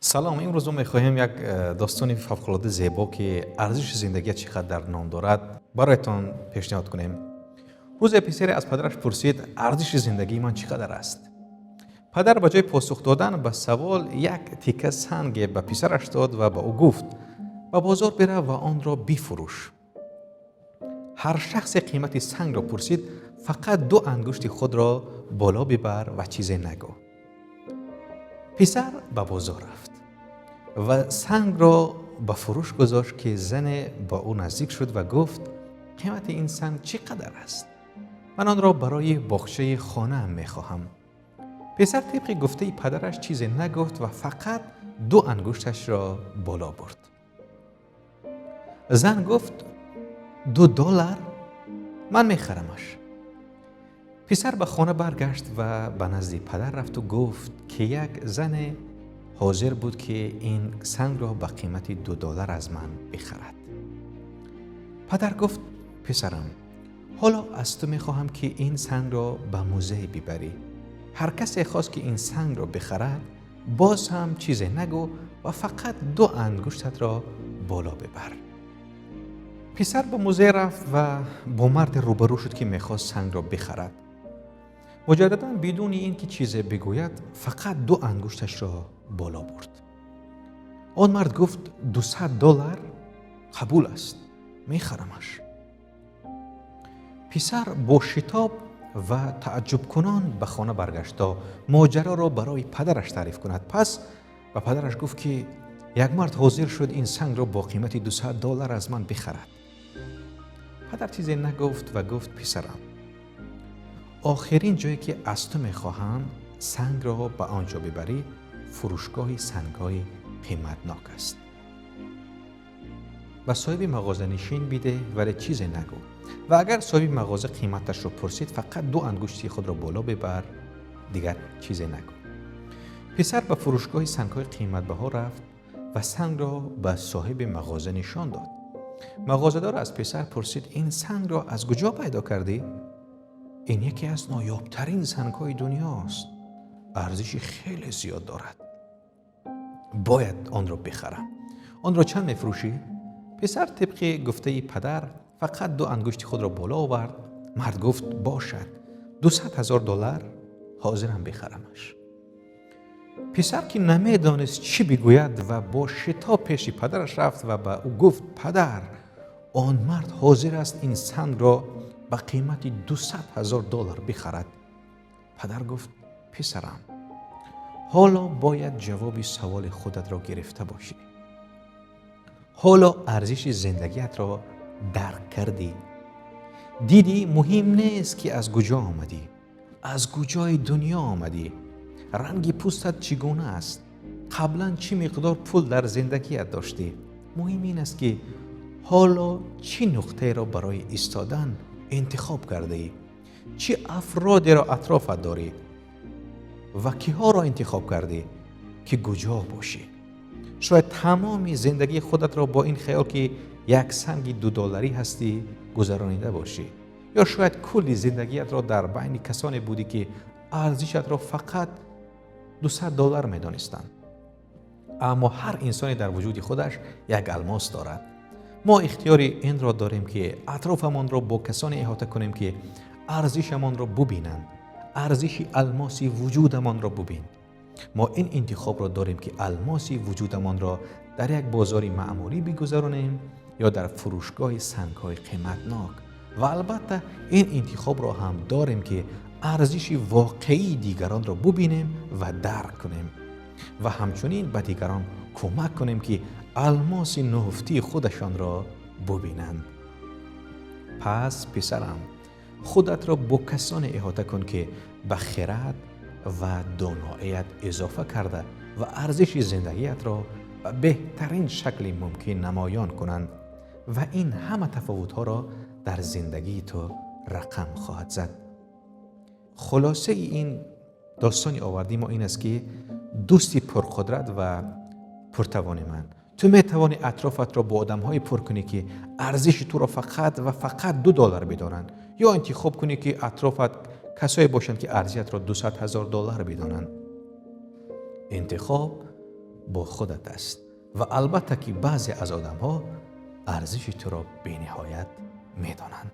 سلام. امروز ما می‌خواهیم یک داستان فوق‌العاده زیبا که ارزش زندگی چقدر در نام دارد برایتان پیشنهاد کنیم. روز پسری از پدرش پرسید ارزش زندگی من چقدر است؟ پدر به جای پاسخ دادن به سوال یک تیکه سنگ به پسرش داد و به او گفت به بازار بره و آن را بفروش. هر شخص قیمت سنگ را پرسید، فقط 2 انگشت خود را بالا ببر و چیزی نگو. پسر به بازار رفت و سنگ را به فروش گذاشت که زن با او نزدیک شد و گفت قیمت این سنگ چقدر است؟ من آن را برای باغچه خانه‌ام می‌خواهم. پسر طبق گفته پدرش چیزی نگفت و فقط 2 انگشتش را بالا برد. زن گفت $2 من می‌خرمش. پسر به خانه برگشت و به نزد پدر رفت و گفت که یک زن حاضر بود که این سنگ را به قیمت $2 از من بخرد. پدر گفت پسرم، حالا از تو میخواهم که این سنگ را به موزه ببری. هر کسی خواست که این سنگ را بخرد باز هم چیزی نگو و فقط 2 انگشتت را بالا ببر. پسر به موزه رفت و با مرد روبرو شد که میخواست سنگ را بخرد. مجددا بدون اینکه چیزی بگوید فقط 2 انگشتش را بالا برد. آن مرد گفت $200 قبول است، میخرمش. پسر با شتاب و تعجب کنان به خانه برگشت تا ماجرا را برای پدرش تعریف کند. پس به پدرش گفت که یک مرد حاضر شد این سنگ را با قیمت $200 از من بخرد. پدر چیزی نگفت و گفت پسرم، آخرین جایی که از تو میخواهم سنگ را به آنجا ببری فروشگاه سنگ‌های قیمتناک است. به صاحب مغازه نشین بده ولی چیزی نگو و اگر صاحب مغازه قیمتش را پرسید فقط 2 انگشتی خود را بالا ببر، دیگر چیزی نگو. پسر به فروشگاه سنگ‌های قیمت‌بها رفت و سنگ را به صاحب مغازه نشان داد. مغازه‌دار از پسر پرسید این سنگ را از کجا پیدا کردی؟ این یکی از نایابترین سنگ‌های دنیاست. ارزشی خیلی زیاد دارد. باید آن را بخرم. آن را چند می‌فروشی؟ پسر طبق گفته پدر فقط 2 انگشت خود را بالا آورد. مرد گفت باشد، $200,000 حاضرم بخرمش. پسر که نمی‌دانست چی بگوید و با شتاب پیش پدرش رفت و به او گفت پدر، آن مرد حاضر است این سنگ را به قیمت $200,000 بخرد. پدر گفت پسرم، حالا باید جواب سوال خودت را گرفته باشی. حالا ارزش زندگیت را درک کردی. دیدی مهم نیست که از کجا آمدی، از کجای دنیا آمدی، رنگ پوستت چگونه است، قبلا چه مقدار پول در زندگیت داشتی. مهم این است که حالا چه نقطه را برای ایستادن انتخاب کرده ای، چه افرادی را اطرافت داری و کیها را انتخاب کرده که کجا باشی. شاید تمام زندگی خودت را با این خیال که یک سنگ $2 هستی گذرانیده باشی، یا شاید کل زندگیت را در بین کسانی بودی که ارزشت را فقط $200 می‌دانستند. اما هر انسانی در وجود خودش یک الماس دارد. ما اختیار این را داریم که اطرافمان را با کسانی احاطه کنیم که ارزشمان را ببینند، ارزش الماسی وجودمان را ببین. ما این انتخاب را داریم که الماسی وجودمان را در یک بازار معمولی بگذارانیم یا در فروشگاه سنگ‌های قیمتناک، و البته این انتخاب را هم داریم که ارزش واقعی دیگران را ببینیم و درک کنیم و همچنین به دیگران کمک کنیم که الماس نهفتی خودشان را ببینند. پس پسرم، خودت را با کسانی احاطه کن که به خرد و داناییت اضافه کرده و ارزش زندگیت را به بهترین شکل ممکن نمایان کنند و این همه تفاوت‌ها را در زندگی تو رقم خواهد زد. خلاصه این داستانی آوردیم ما این است که دوستی پرقدرت و پرتوان من، تو میتوانی اطرافت را با آدم‌های پر کنی که ارزش تو را فقط و فقط $2 بدانند، یا انتخاب کنی که اطرافت کسایی باشند که ارزشت را $200,000 بدانند. انتخاب با خودت است و البته که بعضی از آدم ها ارزش تو را بی‌نهایت می‌دانند.